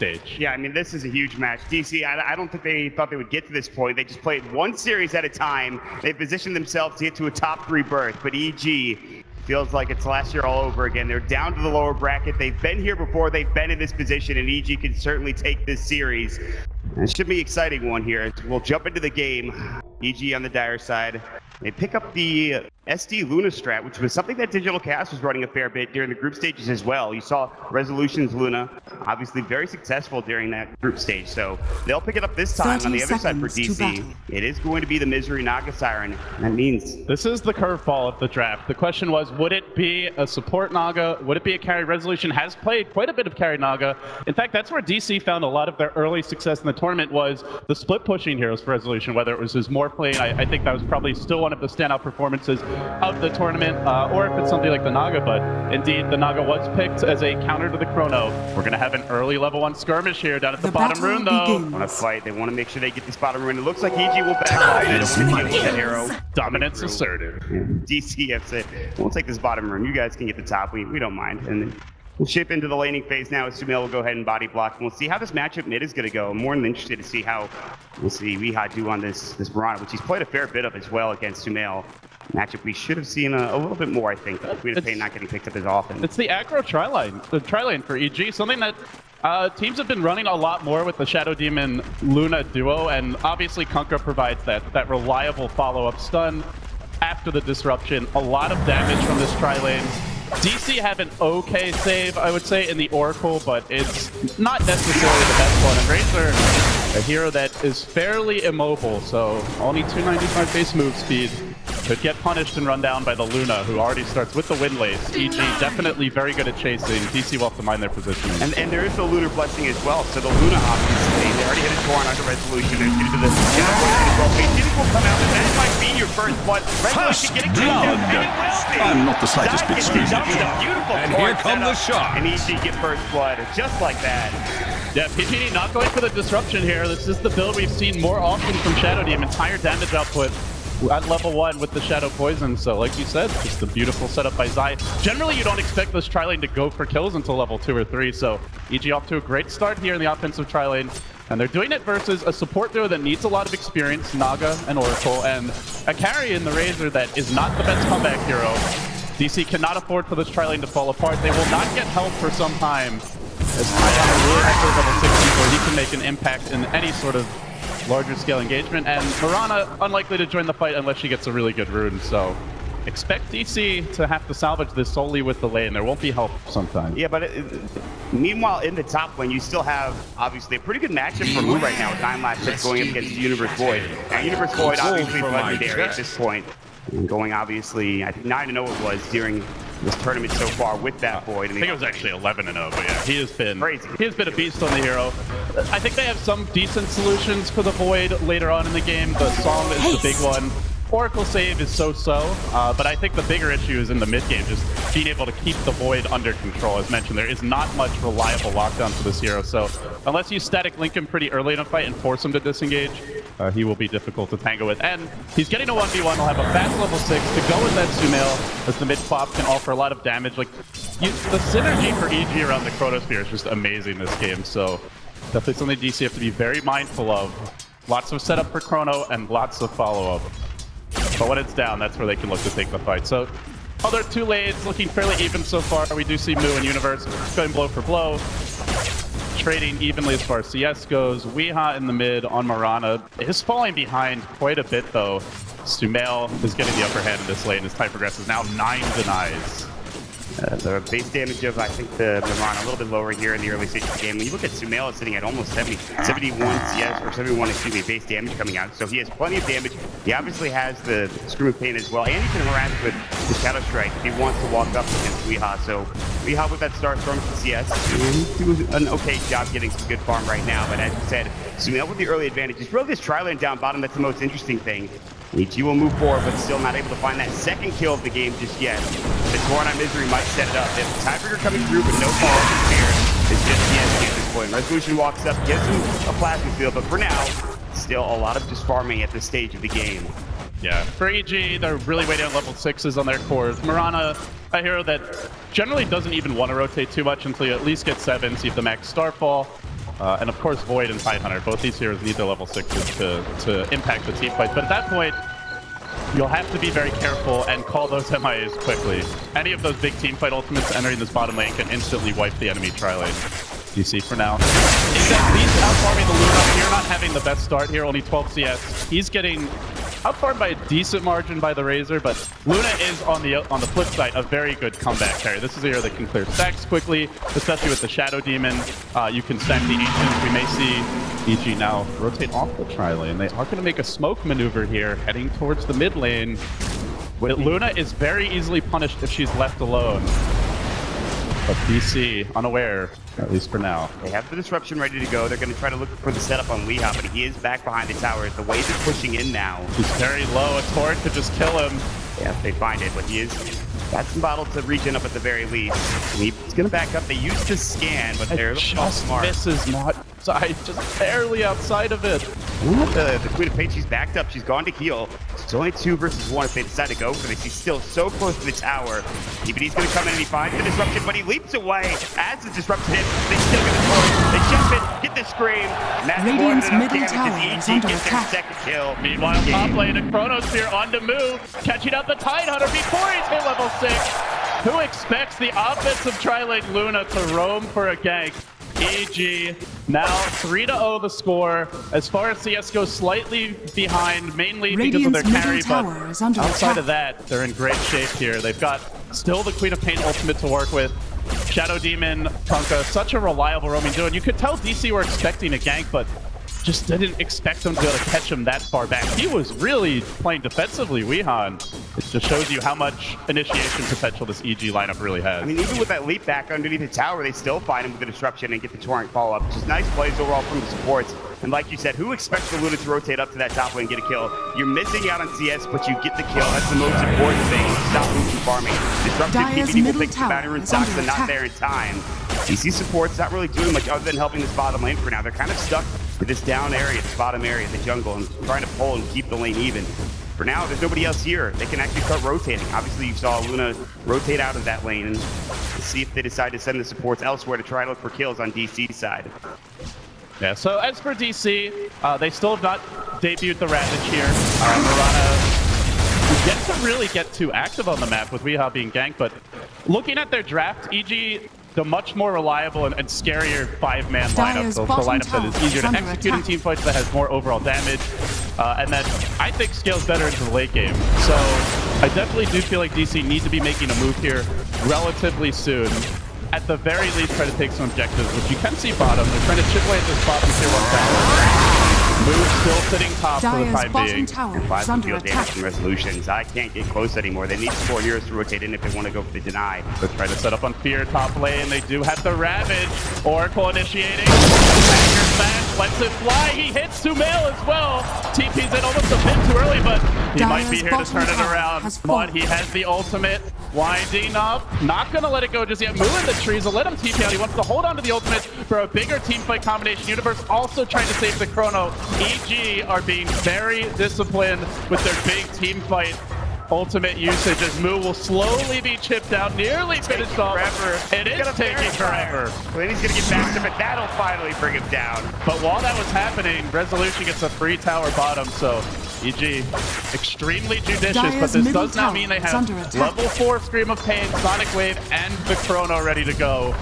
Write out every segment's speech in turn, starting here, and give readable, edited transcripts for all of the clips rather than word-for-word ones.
stage. Yeah, I mean, this is a huge match. DC, I don't think they thought they would get to this point. They just played one series at a time. They positioned themselves to get to a top 3 berth, but EG feels like it's last year all over again. They're down to the lower bracket. They've been here before. They've been in this position, and EG can certainly take this series. And it should be an exciting one here. We'll jump into the game. EG on the Dire side. They pick up the SD Luna strat, which was something that Digital Chaos was running a fair bit during the group stages as well. You saw Resolution's Luna, obviously very successful during that group stage. So they'll pick it up this time on the other side for DC. It is going to be the Misery Naga Siren. That means this is the curveball of the draft. The question was, would it be a support Naga? Would it be a carry? Resolution has played quite a bit of carry Naga. In fact, that's where DC found a lot of their early success in the tournament, was the split pushing heroes for Resolution, whether it was his Morph lane. I think that was probably still one of the standout performances of the tournament, or if it's something like the Naga, but indeed the Naga was picked as a counter to the Chrono. We're going to have an early level 1 skirmish here down at the bottom rune, though. Want to fight. They want to make sure they get this bottom rune. It looks like EG will back off and deal with that arrow. Dominance assertive. DC have said, we'll take this bottom rune. You guys can get the top. We don't mind. And then we'll ship into the laning phase now. Sumail will go ahead and body block. And we'll see how this matchup mid is going to go. I'm more than interested to see how we'll see Weeha do on this Mirana, which he's played a fair bit of as well against Sumail. Matchup we should have seen a little bit more, I think. We'd have paid not getting picked up as often. It's the aggro tri-lane for EG, something that teams have been running a lot more with the Shadow Demon Luna duo, and obviously Kunkka provides that reliable follow-up stun after the disruption. A lot of damage from this tri-lane. DC have an okay save, I would say, in the Oracle, but it's not necessarily the best one. And Razor, a hero that is fairly immobile, so only 295 base move speed. Could get punished and run down by the Luna, who already starts with the Windlace. EG definitely very good at chasing. DC will have to mind their positioning. And there is the Lunar Blessing as well. So the Luna, obviously, they already hit a Torn under Resolution. There's going to be the Phoenix will come out, and that might be your first blood. Resolution getting taken down. I'm not the slightest bit squeezed. And here come the shots. And EG get first blood, just like that. Yeah, PGD not going for the disruption here. This is the build we've seen more often from Shadow Demon. Higher damage output at level 1 with the Shadow Poison. So like you said, just a beautiful setup by Zai. Generally, you don't expect this tri-lane to go for kills until level 2 or 3. So EG off to a great start here in the offensive tri-lane. And they're doing it versus a support duo that needs a lot of experience, Naga and Oracle, and a carry in the Razor that is not the best comeback hero. DC cannot afford for this tri-lane to fall apart. They will not get help for some time, as Kayana really has level 6 before he can make an impact in any sort of larger scale engagement, and Mirana unlikely to join the fight unless she gets a really good rune, so expect DC to have to salvage this solely with the lane. There won't be help sometimes. Yeah, but meanwhile, in the top lane, you still have, obviously, a pretty good matchup for Moo right now with Time Lapse going up against Universe Void. Now, Universe Void, obviously, legendary at this point. And going, obviously, I think 9-0 it was during this tournament so far with that Void. I think it was actually 11-0, but yeah, he has been crazy. He has been a beast on the hero. I think they have some decent solutions for the Void later on in the game. The Song is the big one. Oracle save is so-so, but I think the bigger issue is in the mid-game, just being able to keep the Void under control. As mentioned, there is not much reliable lockdown for this hero, so unless you static link him pretty early in a fight and force him to disengage, he will be difficult to tango with. And he's getting a 1v1, he'll have a fast level 6 to go with that Sumail, as the mid-pop can offer a lot of damage. Like, the synergy for EG around the Chronosphere is just amazing this game, so definitely something DC have to be very mindful of. Lots of setup for Chrono and lots of follow-up. But when it's down, that's where they can look to take the fight. So, other 2 lanes looking fairly even so far. We do see Moo and Universe going blow for blow, trading evenly as far as CS goes. Weeha in the mid on Mirana is falling behind quite a bit, though. Sumail is getting the upper hand in this lane as time progresses. Now 9 denies. The base damage of, I think, the Mirana a little bit lower here in the early stage of the game. When you look at Sumail, it's sitting at almost 71 CS, or 71, excuse me, base damage coming out. So he has plenty of damage. He obviously has the Scream of Pain as well, and he can harass with the Shadow Strike if he wants to walk up against Weeha. So Weeha with that Starstorm for CS, he was an okay job getting some good farm right now. But as you said, Sumail with the early advantage. It's really this tri-lane down bottom that's the most interesting thing. EG will move forward, but still not able to find that second kill of the game just yet. The Torn on Misery might set it up. If the tiebreaker coming through, but no follow-up here, it's just PSG at this point. Resolution walks up, gives him a plasma field, but for now, still a lot of just farming at this stage of the game. Yeah, for EG, they're really waiting on level 6s on their cores. Mirana, a hero that generally doesn't even want to rotate too much until you at least get 7, see if the max Starfall. And of course, Void and Tidehunter, both these heroes need their level 6s to impact the team fight. But at that point, you'll have to be very careful and call those MIAs quickly. Any of those big team fight ultimates entering this bottom lane can instantly wipe the enemy tri-lane. DC for now. He's outfarming the Luna here, not having the best start here, only 12 CS. He's getting outfarmed by a decent margin by the Razor, but Luna is on the flip side a very good comeback carry. This is a hero that can clear stacks quickly, especially with the Shadow Demon. You can stack the Ancients. We may see EG now rotate off the tri-lane. They are going to make a smoke maneuver here, heading towards the mid lane. Luna is very easily punished if she's left alone. But DC, unaware, at least for now. They have the disruption ready to go. They're going to try to look for the setup on Weehaw, but he is back behind the tower. The wave is pushing in now. He's very low. A Torrent could just kill him. Yeah, they find it, but he is got some bottle to regen up at the very least. And he's going to back up. They used to scan, but they're just smart. Misses not side, just barely outside of it. The Queen of Pain, she's backed up. She's gone to heal. It's only 2 versus 1 if they decide to go for this. He's still so close to the tower. He's going to come in and he finds the disruption, but he leaps away as the disruption hits. They still get the torch. They jump in, get the scream. Radiant's middle tower is under attack. Second kill. Meanwhile, top lane, a Chronosphere on the move, catching up the Tidehunter before he's hit level 6. Who expects the offensive tri-lane Luna to roam for a gank? EG now 3-0 the score. As far as CS goes, slightly behind, mainly because of their carry, but outside of that, they're in great shape here. They've got still the Queen of Pain ultimate to work with. Shadow Demon, Punka, such a reliable roaming duo. And you could tell DC were expecting a gank, but just didn't expect them to be able to catch him that far back. He was really playing defensively, Weehan. It just shows you how much initiation potential this EG lineup really has. I mean, even with that leap back underneath the tower, they still find him with the disruption and get the torrent follow-up. Just nice plays overall from the supports. And like you said, who expects the Luna to rotate up to that top lane and get a kill? You're missing out on CS, but you get the kill. That's the most important thing. Stop moving farming. Disruptive PPD will take the boundary rune stocks and not there in time. DC support's not really doing much other than helping this bottom lane for now. They're kind of stuck with this down area, this bottom area, the jungle, and trying to pull and keep the lane even. For now, there's nobody else here. They can actually start rotating. Obviously, you saw Luna rotate out of that lane and see if they decide to send the supports elsewhere to try to look for kills on DC's side. Yeah, so as for DC, they still have not debuted the Ravage here. Mirana yet to really get too active on the map with Weehaw being ganked, but looking at their draft, EG, the much more reliable and scarier 5-man lineup. So it's a lineup that is easier to execute in team fights, that has more overall damage, and that I think scales better into the late game. So I definitely do feel like DC need to be making a move here relatively soon. At the very least, try to take some objectives, which you can see bottom. They're trying to chip away at this bottom tier 1 tower. Move still sitting top for the time being. 5 field damage and resolutions. I can't get close anymore. They need 4 heroes to rotate in if they want to go for the deny. They're trying to set up on Fear top lane. They do have the Ravage. Oracle initiating. Dagger smash, lets it fly. He hits Sumail as well. TP's in almost a bit too early, but he might be here to turn it around. But he has the ultimate. Winding up. Not going to let it go just yet. Moving the trees will let him TP out. He wants to hold on to the ultimate for a bigger team fight combination. Universe also trying to save the chrono. EG are being very disciplined with their big team fight ultimate usage as Moo will slowly be chipped out, nearly finished off. It is taking forever. Well, he's going to get back to it. That'll finally bring him down. But while that was happening, Resolution gets a free tower bottom, so EG extremely judicious, but this does not mean they have level 4 Scream of Pain, Sonic Wave, and the Chrono ready to go.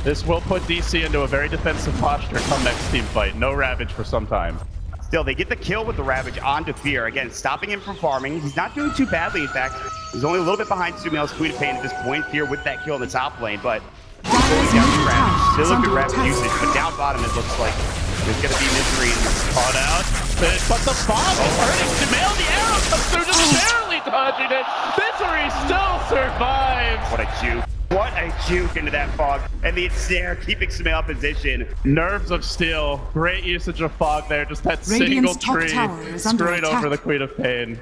This will put DC into a very defensive posture come next team fight. No Ravage for some time. Still, they get the kill with the Ravage onto Fear. Again, stopping him from farming. He's not doing too badly, in fact. He's only a little bit behind Sumail's Queen of Pain at this point. Fear with that kill in the top lane, but going down to Ravage. Still a good Ravage usage, but down bottom it looks like there's going to be misery. Caught out. But the bomb is hurting Sumail. The arrow comes through, just barely dodging it. Misery still survives. What a juke. What a juke into that fog. And the ensnare keeping Sumail in position. Nerves of steel. Great usage of fog there. Just that single tree screwing over the Queen of Pain.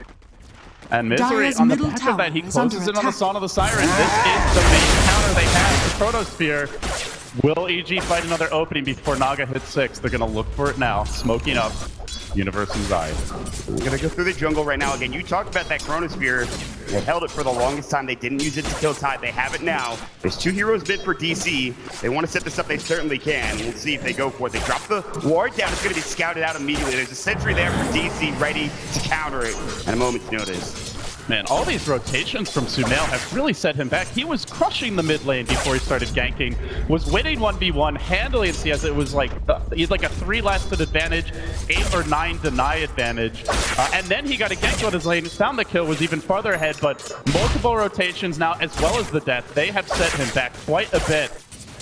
And Misery, on the back of that, he closes in on the Song of the Siren. This is the main counter they have. The Chronosphere. Will EG fight another opening before Naga hits 6? They're going to look for it now. Smoking up. Universe and Zai. We're gonna go through the jungle right now. Again, you talked about that Chronosphere. They held it for the longest time. They didn't use it to kill Tide. They have it now. There's 2 heroes mid for DC. They want to set this up. They certainly can. We'll see if they go for it. They drop the ward down. It's going to be scouted out immediately. There's a sentry there for DC ready to counter it at a moment's notice. Man, all these rotations from Sumail have really set him back. He was crushing the mid lane before he started ganking, was winning 1v1 handily in CS. It was like he had like a 3 lasted advantage, 8 or 9 deny advantage, and then he got a gank on his lane, found the kill, was even farther ahead, but multiple rotations now as well as the death, they have set him back quite a bit.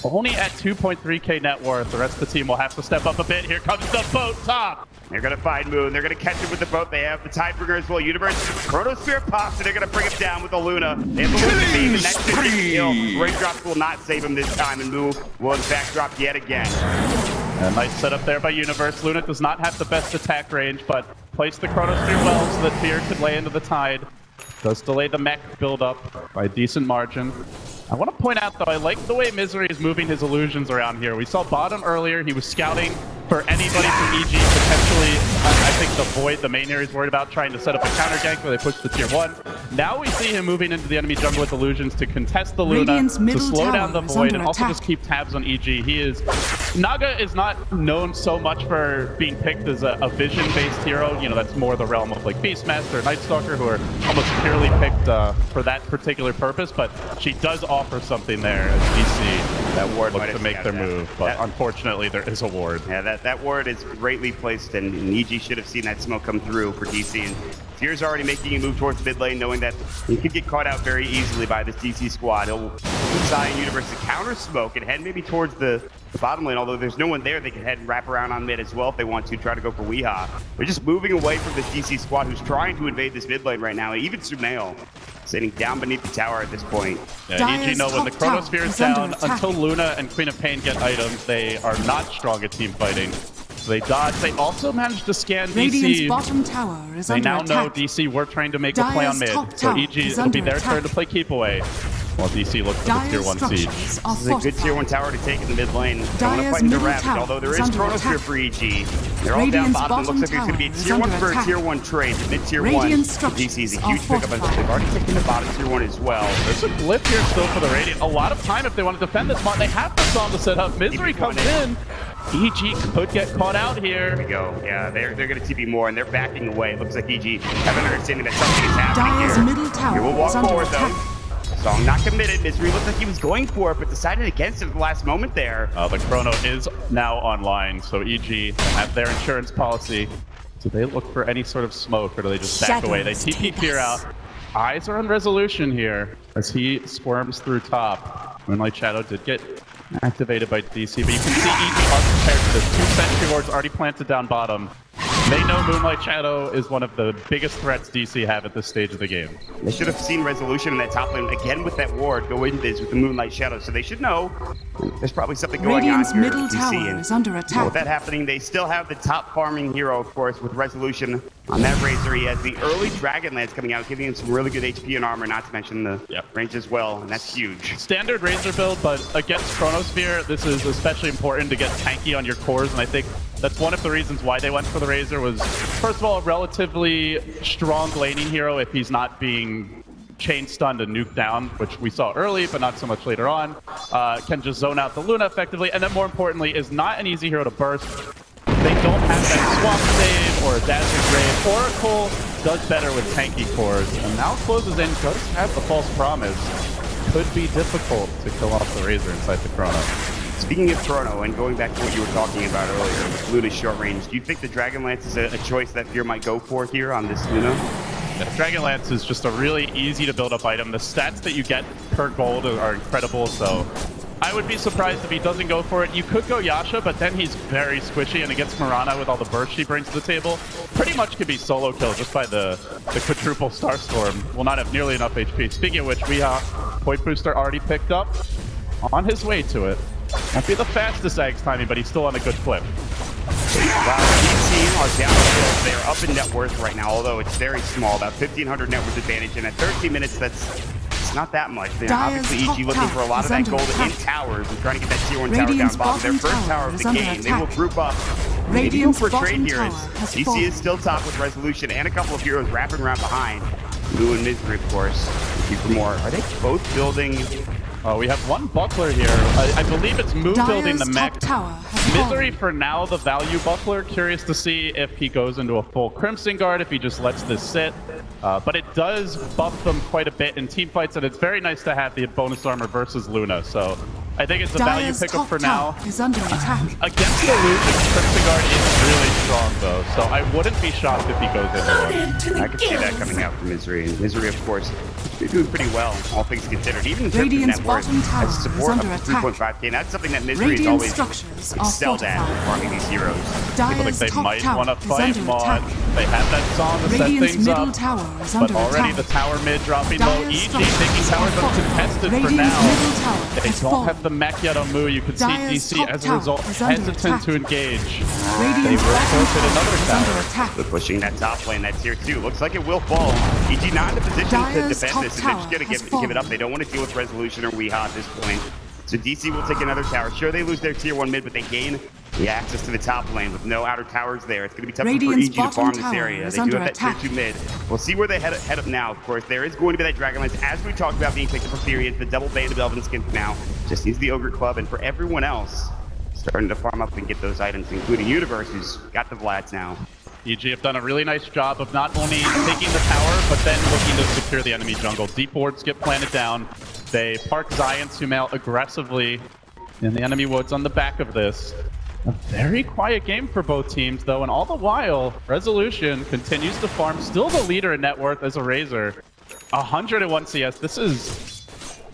Only at 2.3k net worth. The rest of the team will have to step up a bit. Here comes the boat top. They're going to find Moon. They're going to catch him with the boat. They have the Tidebringer as well. Universe, Chronosphere pops, and they're going to bring him down with the Luna. They have the Luna beam, and that's just a kill. Raindrops will not save him this time, and Moon will in fact drop yet again. A nice setup there by Universe. Luna does not have the best attack range, but placed the Chronosphere well so that Fear could lay into the Tide. Does delay the mech build up by a decent margin. I want to point out, though, I like the way Misery is moving his illusions around here. We saw bottom earlier. He was scouting for anybody from EG, potentially. I think the Void, the main area, is worried about trying to set up a counter gank where they push the tier 1. Now we see him moving into the enemy jungle with illusions to contest the Luna, to slow down the Void, and also just keep tabs on EG. Naga is not known so much for being picked as a vision-based hero. You know, that's more the realm of like Beastmaster, Night Stalker, who are almost purely picked for that particular purpose, but she does offer something there as DC that ward look to make their move, but unfortunately there is a ward. Yeah, that ward is greatly placed, and EG should have seen that smoke come through for DC. And Fear's already making a move towards mid lane, knowing that he could get caught out very easily by this DC squad. He'll Zai and Universe to counter smoke and head maybe towards the bottom lane, although there's no one there. They can head and wrap around on mid as well if they want to, try to go for Weehaw. They're just moving away from this DC squad who's trying to invade this mid lane right now. Even Sumail sitting down beneath the tower at this point. Yeah, EG know when the Chronosphere is down, until Luna and Queen of Pain get items, they are not strong at team fighting. So they dodge. They also managed to scan DC. Bottom tower is they now know DC were trying to make a play on mid. So EG will be their turn to play keep away, while DC looks for the tier 1 siege. This is a good tier 1 tower to take in the mid lane. Don't want to fight into Ravage, although there is Chronosphere for EG. They're all down bottom. It looks like there's going to be a tier 1 for a tier 1 trade. Mid tier 1 DC is a huge pickup. They've already taken the bottom tier 1 as well. There's a blip here still for the Radiant. A lot of time if they want to defend this spot. They have the song to set up. Misery comes in. EG could get caught out here. Here we go. Yeah, they're going to TP more, and they're backing away. It looks like EG have an understanding that something is happening here. Here we'll walk forward, though. Song not committed. Misery looked like he was going for it, but decided against it at the last moment there. The Chrono is now online, so EG have their insurance policy. Do they look for any sort of smoke, or do they just back away? They TP Fear out. Eyes are on Resolution here as he squirms through top. Moonlight Shadow did get activated by DC, but you can see EG are prepared for this. 2 sentry wards already planted down bottom. They know Moonlight Shadow is one of the biggest threats DC have at this stage of the game. They should have seen Resolution in that top lane again with that ward go into this with the Moonlight Shadow, so they should know there's probably something going on here. Middle tower is under attack. With that happening, they still have the top farming hero, of course, with Resolution on that Razor. He has the early Dragonlance coming out, giving him some really good HP and armor, not to mention the range as well, and that's huge. Standard Razor build, but against Chronosphere, this is especially important to get tanky on your cores, and I think that's one of the reasons why they went for the Razor was, first of all, a relatively strong laning hero if he's not being chain stunned and nuked down, which we saw early, but not so much later on. Can just zone out the Luna effectively, and then more importantly, is not an easy hero to burst. They don't have that swamp save or a dazzling grave. Oracle does better with tanky cores, and now closes in, does have the false promise. Could be difficult to kill off the Razor inside the Chrono. Speaking of Chrono, and going back to what you were talking about earlier with Luna's short range, do you think the Dragonlance is a choice that Fear might go for here on this Luna? Yeah, Dragonlance is just a really easy to build up item. The stats that you get per gold are incredible, so I would be surprised if he doesn't go for it. You could go Yasha, but then he's very squishy, and against Mirana with all the burst she brings to the table, pretty much could be solo kill just by the quadruple Starstorm. Will not have nearly enough HP. Speaking of which, Weehaw, point booster already picked up, on his way to it. Won't be the fastest Ags timing, but he's still on a good clip. Wow, DC are down the hill. They are up in net worth right now, although it's very small, about 1,500 net worth advantage, and at 13 minutes, it's not that much. They're obviously EG looking for a lot of that gold in towers and trying to get that tier 1 tower down bottom. Their first tower of the game. They will group up Radiant's for trade bottom here tower is has DC fallen. is still top with Resolution and a couple of heroes wrapping around behind. Lou and Misery, of course. Looking for more. Are they both building? Oh, we have one buckler here. I believe it's Moo building the Dire's mech. top tower has Misery fallen. for now, the value buckler. Curious to see if he goes into a full Crimson Guard, if he just lets this sit. But it does buff them quite a bit in team fights, and it's very nice to have the bonus armor versus Luna. So I think it's a value Dire's pickup top for now. tower is under attack. Against the illusion, Crimson Guard is really strong, though, so I wouldn't be shocked if he goes into one. I can see that coming out from Misery. And Misery, of course, they're doing pretty well, all things considered. Even in terms Radiant's of net worth, bottom tower as is support under up to attack. 3.5k. That's something that Misery has Radiant always structures are excelled at, fortified. farming these heroes. People think Dire's they top might tower want to is fight under Mod. attack. They have that song to set Radiant's things middle up. tower is But under already attack. the tower mid dropping low. Dire's EG structures making are towers fortified. uncontested for Radiant's now. middle tower They has don't fallen. have the mech yet on Moo. You can see Dire's DC top as a tower result is under hesitant attack. to engage. Radiant's will bottom forfeit tower another is tower. under attack. They're pushing that top lane. That's here too. Looks like it will fall. EG not in a position to Dire's defend top this, and they're just tower going to has give it up. fallen. They don't want to deal with Resolution or Weehaw at this point. So DC will take another tower. Sure, they lose their tier 1 mid, but they gain the access to the top lane with no outer towers there. It's going to be tough Radiant's for EG to bottom farm this tower area. is They do under have that tier attack. 2 mid. We'll see where they head up now. Of course, there is going to be that Dragonlance, as we talked about, being picked up for Fury. It's the double bait of Elven Skins now. Just needs the Ogre Club, and for everyone else, starting to farm up and get those items, including Universe, who's got the Vlads now. EG have done a really nice job of not only taking the tower, but then looking to secure the enemy jungle. Deep wards get planted down. They park Zion Sumail aggressively in the enemy woods on the back of this. A very quiet game for both teams, though, and all the while, Resolution continues to farm. Still the leader in net worth as a Razor. 101 CS. This is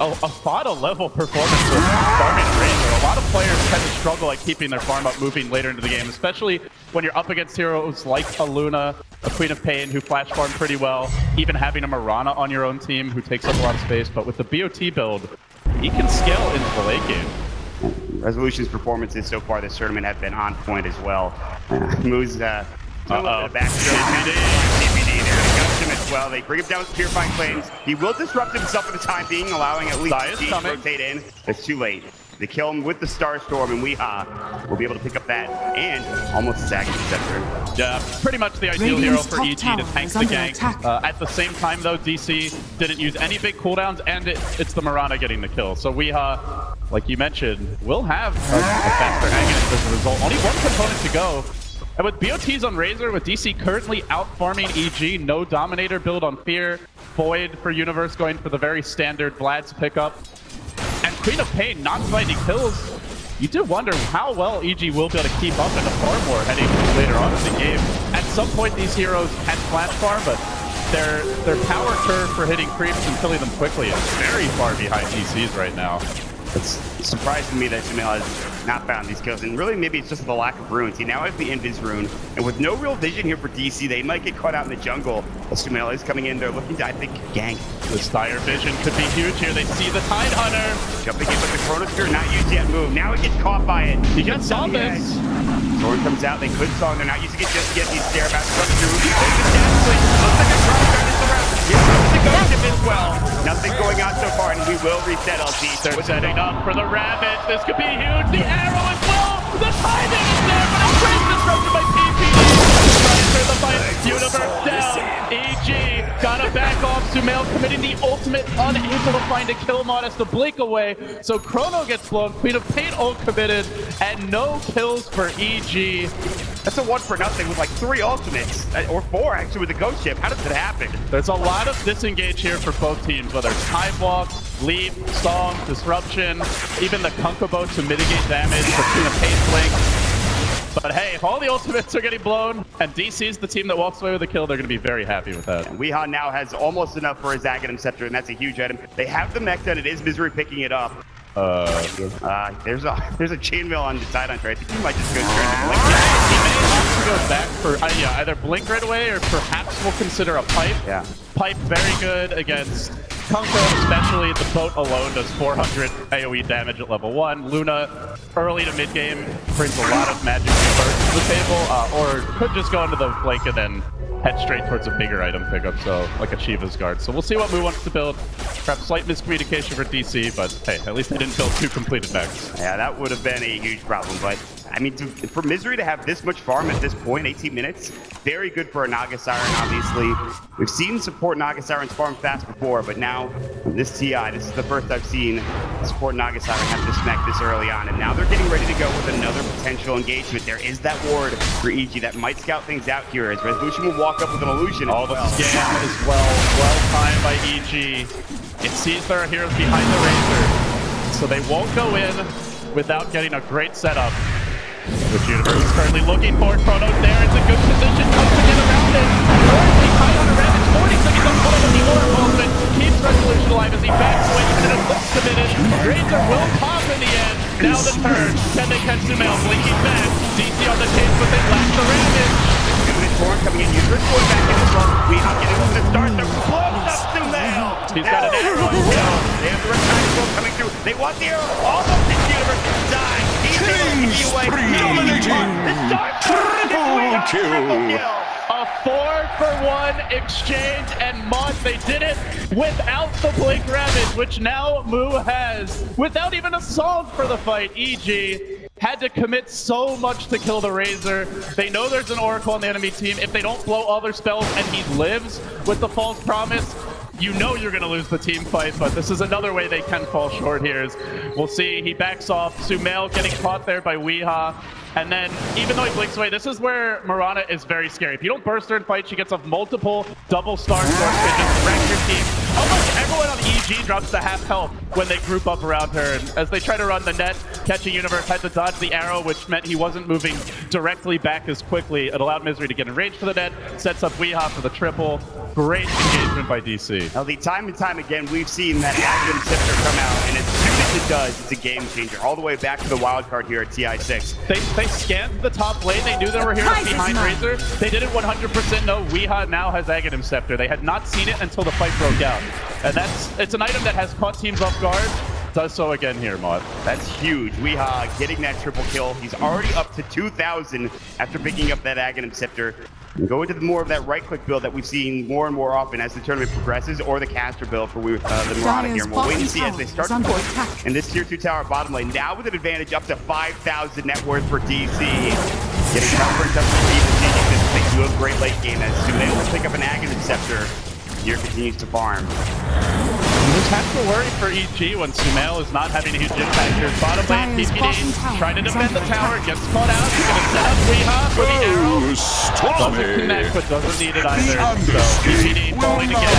a FATA level performance with farming Razor. A lot of players tend to struggle at keeping their farm up moving later into the game, especially when you're up against heroes like a Luna, a Queen of Pain who flash farm pretty well, even having a Mirana on your own team who takes up a lot of space. But with the BOT build, he can scale into the late game. Resolution's performances so far this tournament have been on point as well. Moo's doing a little bit of backstroke. TPD there. They got him as well. They bring him down with Purifying Flames. He will disrupt himself for the time being, allowing at least Zayas G to coming. rotate in. It's too late. They kill him with the Starstorm, and Weehaw will be able to pick up that and almost sag his scepter. Yeah, pretty much the ideal hero Radiant's for top EG to tower tank is the under gank. attack. At the same time, though, DC didn't use any big cooldowns, and it's the Mirana getting the kill. So Weehaw, like you mentioned, will have a faster Aghanim as a result. Only one component to go. And with BOTs on Razor, with DC currently out-farming EG, no Dominator build on Fear, Void for Universe going for the very standard Vlad's pickup, and Queen of Pain not finding kills, you do wonder how well EG will be able to keep up in the farm war heading later on in the game. At some point, these heroes can flash farm, but their power curve for hitting creeps and killing them quickly is very far behind DC's right now. It's surprising me that Sumail has not found these kills, and really maybe it's just the lack of runes. He now has the Invis rune, and with no real vision here for DC, they might get caught out in the jungle. Sumail is coming in, they're looking to, I think, gank. The Dire vision could be huge here. They see the Tide Hunter. Jumping in with the Chronosphere, not used yet move. Now he gets caught by it. He gets on this. Sword comes out, they could song, they're not using it just yet. These Stairabouts come through. There's the dash swing. Looks like a cross is around. Here comes the ghost ship as well. Nothing going on so far, and we will reset LT. They're setting up for the Rabbit. This could be huge. The arrow as well. The timing is there, but it's great disrupted by PPD. Trying to the fight. Universe down. EG gotta back off. Sumail committing the ultimate, unable to find a kill mod as to blink away. So Chrono gets blown. Queen of Pain ult committed, and no kills for EG. That's a 1-for-0 with like 3 ultimates, or 4 actually with the ghost ship. How does it happen? There's a lot of disengage here for both teams, whether it's Time Walk, Leap, Song, Disruption, even the Kunkabo to mitigate damage between a Pain Blink. But hey, if all the ultimates are getting blown, and DC's the team that walks away with a kill, they're going to be very happy with that. And Weehaw now has almost enough for his Aghanim Scepter, and that's a huge item. They have the mech done. It is Misery picking it up. There's a chainmail on the side hunter. I think he might just go straight to Blink. He may have to go back for yeah, either Blink right away, or perhaps we'll consider a Pipe. Yeah. Pipe very good against Kunko, especially. The boat alone does 400 AoE damage at level 1. Luna, early to mid-game, brings a lot of magic burst to the table, or could just go into the Blink and then head straight towards a bigger item pickup, so like a Shiva's Guard. So we'll see what Moo wants to build. Perhaps slight miscommunication for DC, but hey, at least they didn't build 2 completed mechs. Yeah, that would have been a huge problem, but I mean, for Misery to have this much farm at this point, 18 minutes, very good for a Naga Siren, obviously. We've seen support Naga Sirens farm fast before, but now this TI, this is the first I've seen support Naga Siren have this mech this early on, and now they're getting ready to go with another potential engagement. There is that ward for EG that might scout things out here, as Resolution will walk up with an illusion. All the scam as well. Well timed by EG. It sees there are heroes behind the Razor, so they won't go in without getting a great setup. Which Universe is currently looking for. Chrono's there, it's a good position, comes to get around it. Currently high on a Ravage, 40 seconds on Chrono with the Oracle, but keeps Resolution alive as he backs away, and it looks committed. Razor will pop in the end. Now the turn. Can they catch Sumail? Blinking back. DC on the chase, but they lack the Ravage. Torn coming in, Universe going back in as well. We are getting to the start, they're close up Sumail. He's got an arrow. They have the Reptile Scroll coming through. They want the arrow. Almost in Universe die. He's Dominating. Triple kill. A 4-for-1 exchange, and Mod, they did it without the Blink Ravage, which now Moo has. Without even a song for the fight, EG had to commit so much to kill the Razor. They know there's an Oracle on the enemy team. If they don't blow all their spells and he lives with the False Promise, you know you're going to lose the team fight, but this is another way they can fall short here. We'll see. He backs off. Sumail getting caught there by Weeha. And then, even though he blinks away, this is where Mirana is very scary. If you don't burst her in fight, she gets off multiple double star swords and just wreck your team. Almost everyone on EG drops to half health when they group up around her. And as they try to run the net, catching Universe had to dodge the arrow, which meant he wasn't moving directly back as quickly. It allowed Misery to get in range for the net, sets up Weeha for the triple. Great engagement by DC. Now, the time and time again, we've seen that Aghanim Scepter come out, and as soon as it does, it's a game changer. All the way back to the wild card here at TI6. They scanned the top lane. They knew there were heroes behind Razor. They didn't 100% know Weeha now has Aghanim Scepter. They had not seen it until the fight broke out. And it's an item that has caught teams off guard. Does so again here, Mod. That's huge. Weeha getting that triple kill. He's already up to 2,000 after picking up that Aghanim Scepter. And go into more of that right-click build that we've seen more and more often as the tournament progresses, or the caster build for the Mirana here. And we'll wait and see as they start to push in this tier 2 tower bottom lane. Now with an advantage up to 5,000 net worth for DC. Getting tougher and tougher for DC because they do have great late game as Sumail will pick up an Aghanim Scepter. Here continues to farm. You just have to worry for EG when Sumail is not having a huge impact here. Bottom lane, PPD trying to defend the tower, gets caught out. He's going to set up Weeha for the arrow. Doesn't connect, but doesn't need it either. So PPD falling again.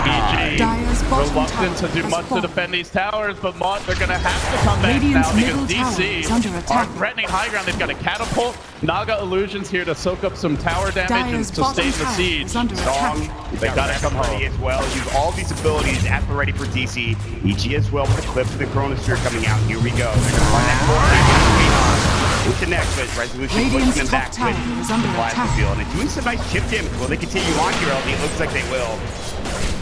EG reluctant to do much to defend these towers, but Mod, they're going to have to come back now because DC are threatening high ground. They've got a catapult. Naga Illusions here to soak up some tower damage and sustain the siege. Strong. They got to come home as well. Use all these abilities at the ready for DC. EG as well with the clip of the Chronosphere coming out. Here we go. They're going to run that forward. Who connects with Resolution pushing them back with the plasma field. And they're doing some nice chip damage. Will they continue on here, LD? It looks like they will.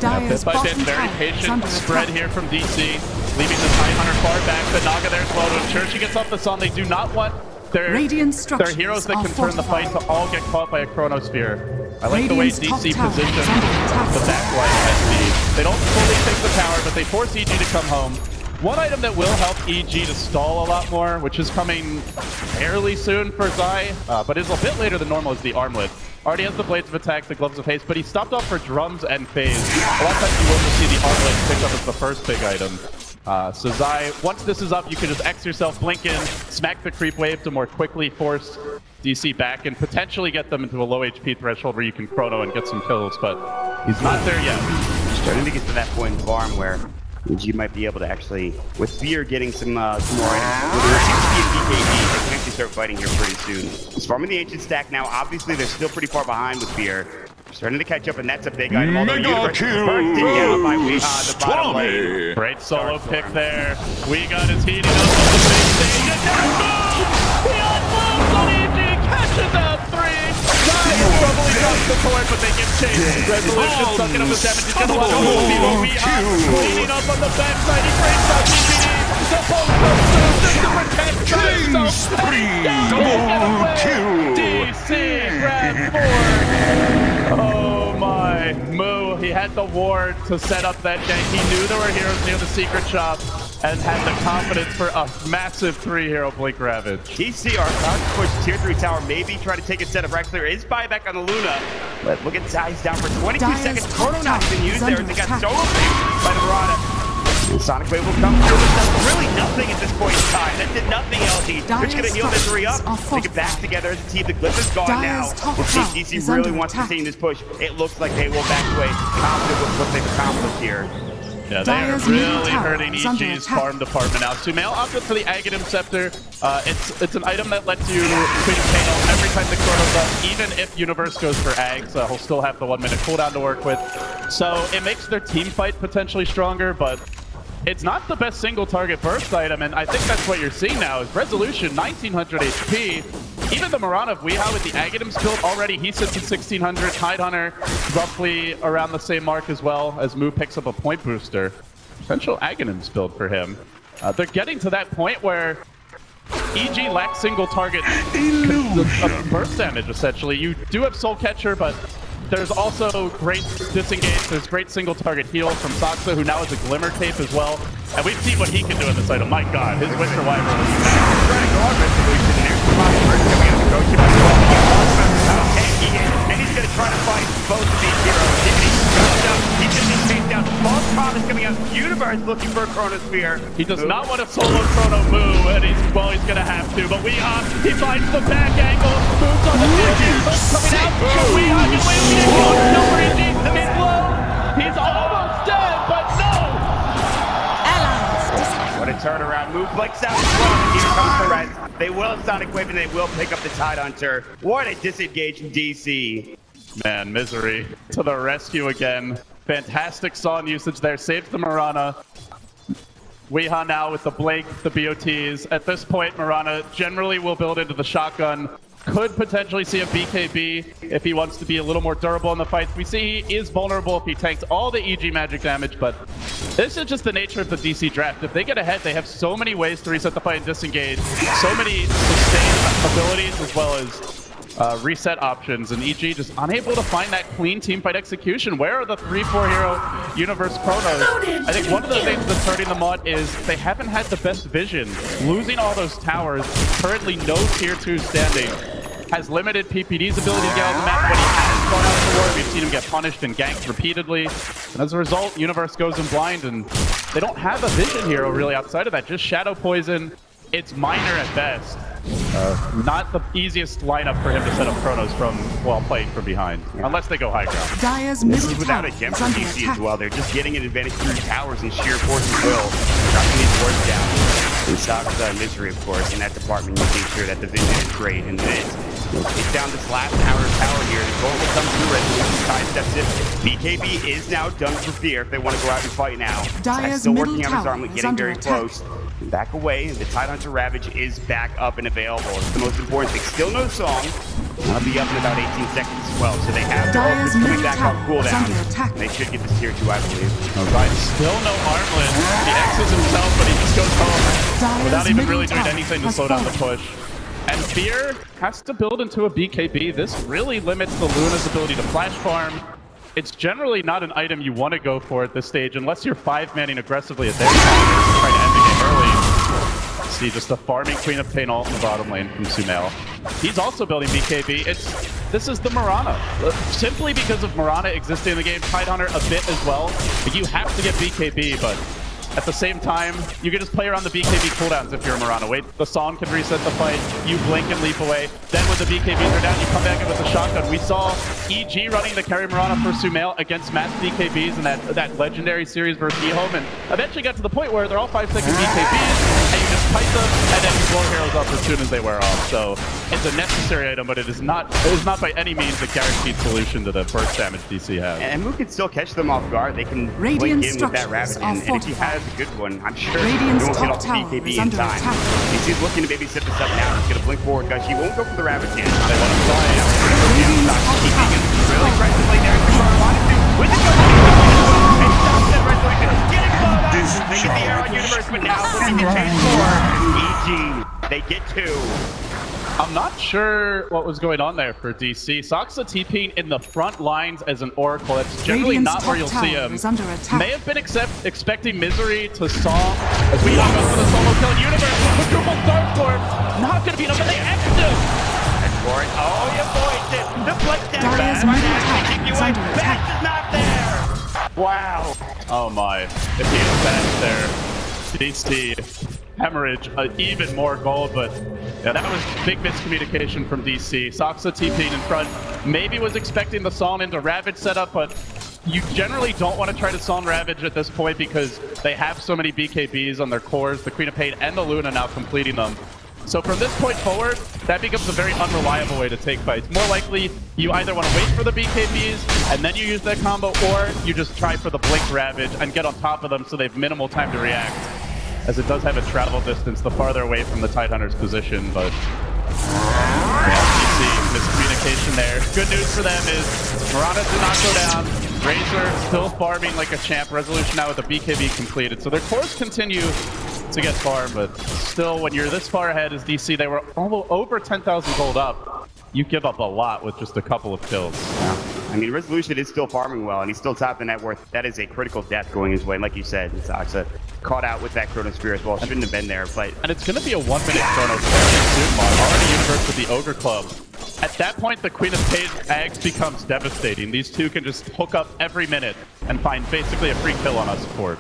Bit by bit, very patient spread here from DC, leaving the Titan Hunter far back. The Naga there as well to ensure she gets off the sun. They do not want their heroes that can turn the fight to all get caught by a Chronosphere. I like the way DC positions the backline SD. They don't fully take the tower, but they force EG to come home. One item that will help EG to stall a lot more, which is coming fairly soon for Zai, but is a bit later than normal, is the Armlet. Already has the Blades of Attack, the Gloves of Haste, but he stopped off for Drums and Phase. A lot of times you will just see the Armlet picked up as the first big item. So Zai, once this is up, you can just X yourself, blink in, smack the creep wave to more quickly force DC back and potentially get them into a low HP threshold where you can chrono and get some kills, but he's not there yet. Starting to get to that point in farm where you might be able to actually, with Fear getting some more items, with the CP and BKB, they can actually start fighting here pretty soon. He's farming the Ancient stack now. Obviously, they're still pretty far behind with Fear. Starting to catch up, and that's a big item. Mega kill! By Weeha, the bottom lane. Great solo pick there. We got his heating up on the big stage, and there's Boom! He unloads on EG, catches out 3. Zai probably drops the cord, but they give chase. Resolution sucking up the damage. He's gonna watch over Weeha, cleaning up on the backside. He breaks out PPD. The post goes through just to protect himself. DC grab 4. Oh my, Moo, he had the ward to set up that gank. He knew there were heroes near the secret shop. and had the confidence for a massive 3-hero Blink Ravage. DC are about to push tier 3 tower, maybe try to take a set of Rex Clear. Is buyback on the Luna. But look at Zai's down for 22 seconds. Chrononaut's been used there as they got solo picked by the Mirana. Sonic Wave will come through, but that's really nothing at this point in time. That did nothing, LD. They're just going to heal Misery up. They get back together as a team. The Glyph is gone now. We'll see if DC really wants to continue this push. It looks like they will back away, confident with what they've accomplished here. Yeah, they are really hurting EG's farm department now. Sumail opted for the Aghanim Scepter. It's an item that lets you Queen of Panel every time the Chrono's up, even if Universe goes for Ag, so he'll still have the 1-minute cooldown to work with. So it makes their team fight potentially stronger, but it's not the best single target burst item, and I think that's what you're seeing now is Resolution, 1900 HP. Even the Mirana of Weehaw with the Aghanims build already, he sits at 1600. Tidehunter roughly around the same mark as well, as Moo picks up a point booster. Potential Aghanims build for him. They're getting to that point where EG lacks single target burst damage, essentially. You do have Soul Catcher, but there's also great disengage. There's great single target heal from Saksa, who now has a Glimmer Cape as well. And we've seen what he can do in this item. My god, his Winter Wyvern is trying to go on Resolution. There's the body first coming out of the coach. And he's going to try to fight both of these heroes. He's just being chased down. False Promise coming out. Universe looking for a Chronosphere. He does not want to solo Chrono Moo, and he's going to have to. But Weehaw, he finds the back angle. Moves on the field. Coming out. Weehaw can win. No for EG. The mid blow. He's almost dead, but no. What a turnaround. Move blinks out as well. And here comes the rest. They will Sonic Wave and they will pick up the Tidehunter. What a disengage from DC. Man, Misery to the rescue again. Fantastic Son usage there. Saves the Mirana. Weehaw now with the Blake, the BOTs. At this point, Mirana generally will build into the shotgun. Could potentially see a BKB if he wants to be a little more durable in the fights. We see he is vulnerable if he tanks all the EG magic damage, but this is just the nature of the DC draft. If they get ahead, they have so many ways to reset the fight and disengage. So many sustained abilities as well as reset options, and EG just unable to find that clean teamfight execution. Where are the 3-4 hero Universe Chronos? I think one of the things that's hurting them on is they haven't had the best vision. Losing all those towers, currently no tier 2 standing, has limited PPD's ability to get on the map. When he has gone out to war, we've seen him get punished and ganked repeatedly. And as a result, Universe goes in blind, and they don't have a vision hero really outside of that. Just Shadow Poison. It's minor at best. Not the easiest lineup for him to set up Chronos from while playing from behind, unless they go high ground. Dire's This middle is without tower a gem is for under DC attack. as well. They're just getting an advantage through towers and sheer force of will. Dropping these wards down. And Saksa and Misery, of course, in that department, making sure that the vision is great. And then it's down this last tower here. The goal will come through. Resolution sidesteps it. BKB is now done for fear if they want to go out and fight now. Dire's Still middle working on his tower armlet, is getting under very attack. close. Back away, the Tidehunter Ravage is back up and available. It's the most important thing. Still no song. That'll be up in about 18 seconds as well. So they have the Dire's ultimate coming middle back tower off is cooldown. under attack. They should get this tier 2, I believe. All right, still no armlet. He X's himself, but he just goes home Dire's without even middle really doing tower anything to has slow down the fallen. push. And Fear has to build into a BKB. This really limits the Luna's ability to flash farm. It's generally not an item you want to go for at this stage unless you're 5-manning aggressively at their time, trying to end the game early. See just a farming Queen of Pain ult in the bottom lane from Sumail. He's also building BKB. This is the Mirana. Simply because of Mirana existing in the game, Tidehunter a bit as well. But you have to get BKB, but at the same time, you can just play around the BKB cooldowns if you're a Mirana. Wait, the song can reset the fight, you blink and leap away. Then when the BKBs are down, you come back in with the shotgun. We saw EG running the carry Mirana for Sumail against mass BKBs in that legendary series versus E-Home, and eventually got to the point where they're all 5-second BKBs, and you just fight them, and then you blow heroes up as soon as they wear off. So it's a necessary item, but it is not by any means a guaranteed solution to the burst damage DC has. And Moo can still catch them off guard. They can Radiant blink in with that structures Ravage, are and if he fortified. has a good one, I'm sure Radiant's he won't hit top off the tower BKB is in under time. attack. He's looking to maybe set this up now. He's going to blink forward, guys. He won't go for the Ravage yet. They want to play. Radiant's top tower is Really fallen. aggressively there. He's going to want to do with the go. And stops that Resolution. Getting slowed up. They get the air on Universe, but now looking to chase more. EG. They get 2. I'm not sure what was going on there for DC. Soxa TPing in the front lines as an Oracle. That's generally not where you'll see him. May have been expecting Misery to Song as we goes for the solo kill. Universe, quadruple Starstorm. Not going to be enough, but they X'd him. Oh, you voiced it. The Blake down back is not there. Wow. Oh my. If he is back there, DC hemorrhage even more gold, but yeah, that was big miscommunication from DC. Soxa TP'd in front, maybe was expecting the Son into Ravage setup, but you generally don't want to try to Son Ravage at this point because they have so many BKBs on their cores, the Queen of Pain and the Luna now completing them. So from this point forward, that becomes a very unreliable way to take fights. More likely, you either want to wait for the BKBs and then you use that combo, or you just try for the Blink Ravage and get on top of them so they have minimal time to react, as it does have a travel distance the farther away from the Tidehunter's position, but yeah, you see miscommunication there. Good news for them is Murata did not go down. Razor still farming like a champ. Resolution now with the BKB completed. So their cores continue to get farmed, but still, when you're this far ahead as DC, they were almost over 10,000 gold up. You give up a lot with just a couple of kills. Yeah. I mean, Resolution is still farming well, and he's still top the net worth. That is a critical death going his way. And like you said, Soxa caught out with that Chronosphere as well. Shouldn't have been there, but... And it's going to be a 1 minute Chronosphere soon, Mod. Already Universe with the Ogre Club. At that point, the Queen of Pain Ags becomes devastating. These two can just hook up every minute and find basically a free kill on us support.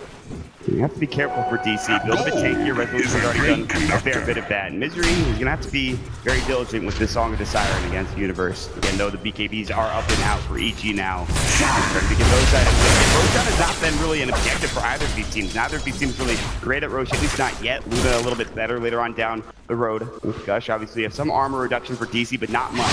You have to be careful for DC. Build a bit tankier. Resolution's already done a fair bit of that. Misery is going to have to be very diligent with this Song of the Siren against Universe. Again, though the BKBs are up and out for EG now. Trying to get those items. Roshan has not been really an objective for either of these teams. Neither of these teams really great at Roshan, at least not yet. Luna a little bit better later on down the road with Gush. Obviously, you have some armor reduction for DC, but not much.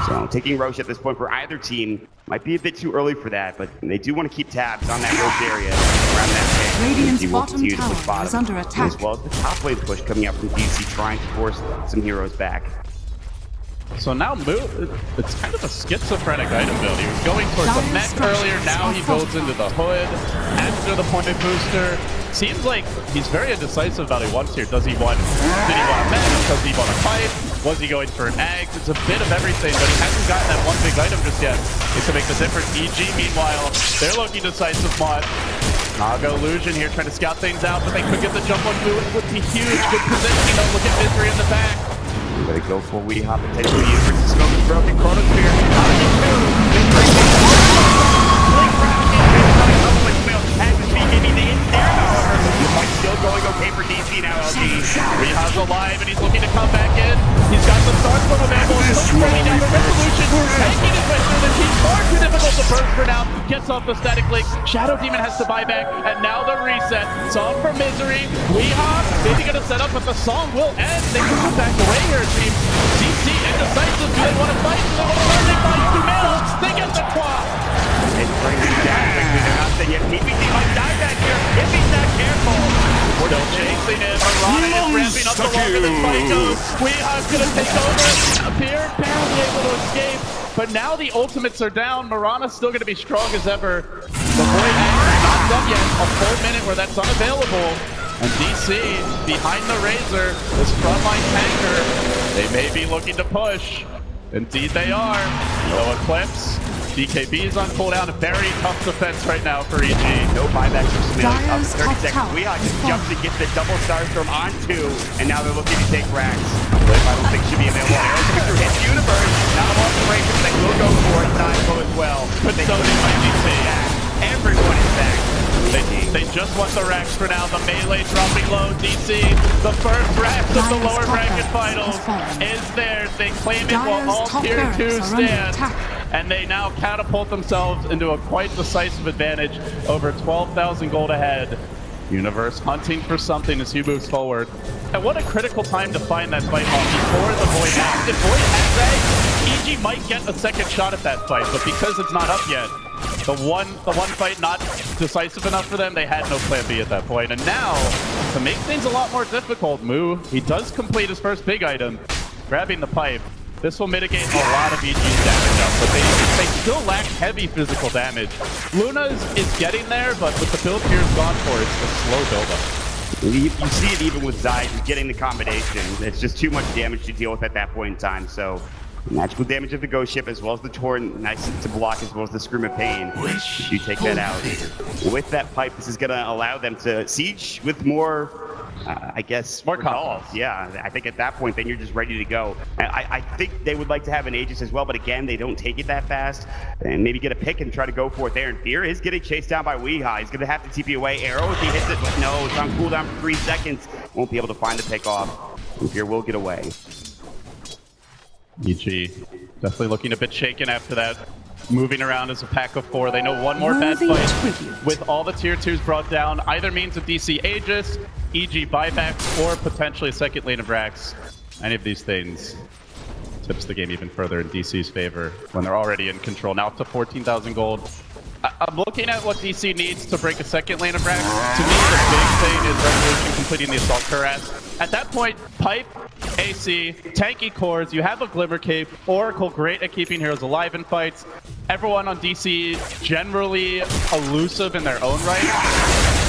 So taking Roche at this point for either team might be a bit too early for that, but they do want to keep tabs on that Roche area around that pick. Radiant's bottom tower is under attack. As well as the top lane push coming out from DC, trying to force some heroes back. So now it's kind of a schizophrenic item build. He was going towards the mech earlier, now he builds into the hood after the point booster. Seems like he's very indecisive about what he wants here. Did he want a mech? Does he want a fight? Was he going for an Ags? It's a bit of everything, but he hasn't gotten that one big item just yet. It could make the difference. EG, meanwhile, they're looking decisive, Mod. Naga Illusion here trying to scout things out, but they could get the jump on Blue. It would be huge. Good positioning, though. Look at Misery in the back. I'm gonna go for Weedy Hop and take the Universe. Smoke is broken. Chronosphere. Still going okay for DC now, LG. Riha's alive and he's looking to come back in. He's got the Starstorm available. He's pulling down the Resolution. Taking his way through the team. Far too difficult to burst for now. Gets off the static link. Shadow Demon has to buy back. And now the reset. Song for Misery. Riha maybe going to set up, but the song will end. They can move back away here, team. DC indecisive. Do they want to fight? Do they want to run? They fight Sumail. They get the quad. It brings him down. They're not saying yet. PPC might die back here if he's not careful. Still chasing him. Marana is ramping up the longer than fight goes. Weeha's going to take over. Appeared, barely able to escape. But now the ultimates are down. Marana's still going to be strong as ever. The Void Axe is not done yet. A full minute where that's unavailable. And DC, behind the Razor, this frontline tanker, they may be looking to push. Indeed they are. No Eclipse. BKB is on cooldown. A very tough defense right now for EG. No buybacks for Sumail. Up 30 seconds. Weeha just jumps to get the double Starstorm on 2, and now they're looking to take racks. But I don't think should be available. Arrows coming through hits Universe. Not a lot of break, but they will go for it. Nine as well. But so did DC. Everyone is back. They just want the racks for now. The melee dropping low. DC, the first racks of the lower bracket finals is theirs. They claim it while all tier 2 stand. And they now catapult themselves into a quite decisive advantage, over 12,000 gold ahead. Universe hunting for something as he moves forward. And what a critical time to find that fight off before the Void Axe. If Void has EG might get a second shot at that fight, but because it's not up yet, the one fight not decisive enough for them, they had no plan B at that point. And now, to make things a lot more difficult, Moo, he does complete his first big item, grabbing the pipe. This will mitigate a lot of EG's damage up, but they still lack heavy physical damage. Luna's is getting there, but with the build Pierce gone for, it's a slow build-up. You see it even with Zai getting the combination. It's just too much damage to deal with at that point in time. So magical damage of the Ghost Ship as well as the Torrent, nice to block, as well as the Scream of Pain. You take that out. With that pipe, this is going to allow them to siege with more, I guess, more calls. Yeah, I think at that point, then you're just ready to go. I think they would like to have an Aegis as well, but again, they don't take it that fast. And maybe get a pick and try to go for it there. And Fear is getting chased down by Weeha. He's going to have to TP away. Arrow, if he hits it, but no, it's on cooldown for 3 seconds. Won't be able to find the pick off. And Fear will get away. EG definitely looking a bit shaken after that. Moving around as a pack of 4. They know one more bad fight with all the tier 2s brought down. Either means a DC Aegis, EG buybacks, or potentially a second lane of Rax. Any of these things tips the game even further in DC's favor when they're already in control. Now up to 14,000 gold. I'm looking at what DC needs to break a second lane of Rax. To me, the big thing is Resolution completing the Assault Cuirass. At that point, Pipe, AC, tanky cores, you have a Glimmer Cape, Oracle great at keeping heroes alive in fights. Everyone on DC generally elusive in their own right.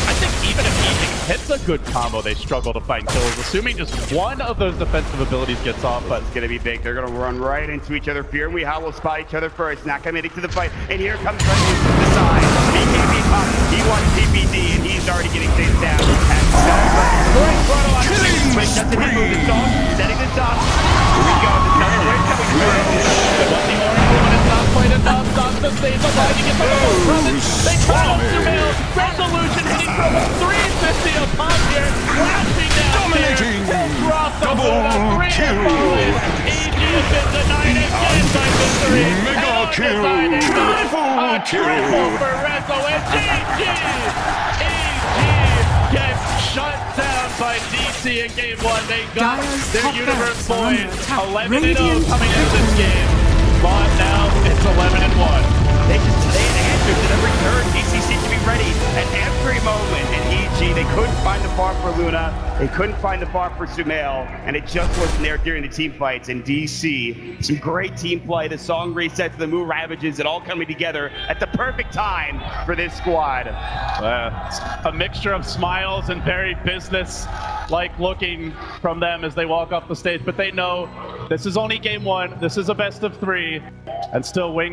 I think even if EG hits a good combo, they struggle to find kills, assuming just one of those defensive abilities gets off, but it's going to be big. They're going to run right into each other. Fear and Weeha will spot each other first, not committing to the fight. And here comes Resolution to the side. BKB pop. He wants TPD, and he's already getting chased down. Great photo on the switch. Doesn't he move this off? Setting this up. Here we go. The double break coming through. But the Oracle, when it's not quite enough, stops the stage alive. You get the double promise. They try to surveil. Resolution hitting from 350 upon here. Flashing down there. Drop the double kill. EG has been denied again by victory. Mega kill. Triple kill. For Rezo and GG. Gets shut down by DC in game 1. They got their universe point. 11-0 coming into this game. But now it's 11-1. They answered at every turn. DC seems to be ready at every moment. And EG, they couldn't find the farm for Luna. They couldn't find the farm for Sumail. And it just wasn't there during the team fights. And DC, some great team play. The song resets, the move ravages, it all coming together at the perfect time for this squad. A mixture of smiles and very business-like looking from them as they walk off the stage. But they know this is only game 1. This is a best of 3. And still Wings